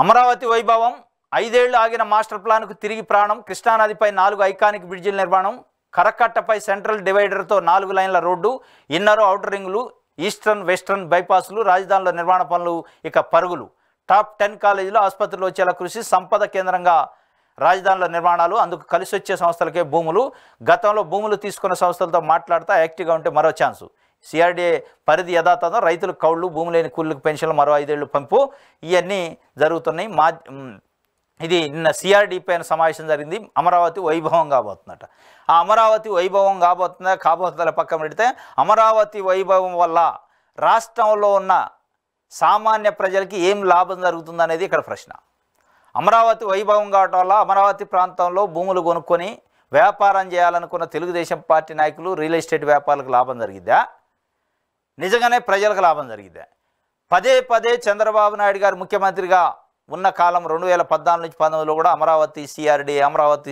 అమరావతి వైభవం 5 ఏళ్లు ఆగిన మాస్టర్ ప్లాన్కు తిరిగి ప్రాణం. కృష్ణానదిపై 4 ఐకానిక్ బ్రిడ్జిల నిర్మాణం. కరకట్టపై సెంట్రల్ డివైడర్తో 4 లైన్ల రోడ్డు, ఇన్నర్ ఔటర్ రింగులు, ఈస్టర్న్ వెస్టర్న్ బైపాస్లు, రాజధానిలో నిర్మాణ పనులు ఇక పరుగులు. టాప్ 10 కాలేజీలు, ఆసుపత్రులు వచ్చేలా కృషి. సంపద కేంద్రంగా రాజధానిలో నిర్మాణాలు, అందుకు కలిసి వచ్చే సంస్థలకే భూములు. గతంలో భూములు తీసుకున్న సంస్థలతో మాట్లాడుతూ యాక్టివ్గా ఉంటే మరో ఛాన్సు. సిఆర్డీఏ పరిధి యథాతథం. రైతులు కౌళ్ళు, భూమి లేని కూలీలకు పెన్షన్లు మరో 5 ఏళ్ళు పంపు. ఇవన్నీ జరుగుతున్నాయి. ఇది నిన్న సిఆర్డీ పైన సమావేశం జరిగింది. అమరావతి వైభవం కాబోతుందట. ఆ అమరావతి వైభవం కాబోతుందా పక్కన పెడితే, అమరావతి వైభవం వల్ల రాష్ట్రంలో ఉన్న సామాన్య ప్రజలకి ఏం లాభం జరుగుతుందనేది ఇక్కడ ప్రశ్న. అమరావతి వైభవం కావటం వల్ల అమరావతి ప్రాంతంలో భూములు కొనుక్కొని వ్యాపారం చేయాలనుకున్న తెలుగుదేశం పార్టీ నాయకులు, రియల్ ఎస్టేట్ వ్యాపారులకు లాభం జరిగిద్దా? నిజంగానే ప్రజలకు లాభం జరిగిద్దా? పదే చంద్రబాబు నాయుడు గారు ముఖ్యమంత్రిగా ఉన్న కాలం 2014 నుంచి 19లో కూడా అమరావతి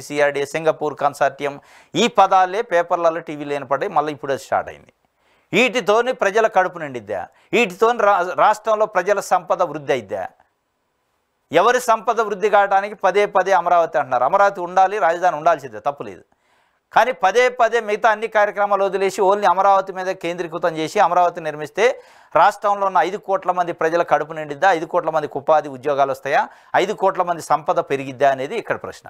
సిఆర్డీ, సింగపూర్ కన్సార్టియం, ఈ పదాలే పేపర్లలో టీవీలో వినపడ్డాయి. మళ్ళీ ఇప్పుడు స్టార్ట్ అయింది. వీటితోని ప్రజల కడుపు నిండిద్దా? వీటితోని రాష్ట్రంలో ప్రజల సంపద వృద్ధి అయిద్దా? ఎవరి సంపద వృద్ధి కావడానికి పదే అమరావతి అంటున్నారు. అమరావతి ఉండాలి, రాజధాని ఉండాల్సిందే, తప్పులేదు. కానీ పదే మిగతా అన్ని కార్యక్రమాలు వదిలేసి ఓన్లీ అమరావతి మీద కేంద్రీకృతం చేసి అమరావతి నిర్మిస్తే రాష్ట్రంలో ఉన్న 5 కోట్ల మంది ప్రజల కడుపు నిండిద్దా? 5 కోట్ల మందికి ఉపాధి ఉద్యోగాలు వస్తాయా? 5 కోట్ల మంది సంపద పెరిగిద్దా అనేది ఇక్కడ ప్రశ్న.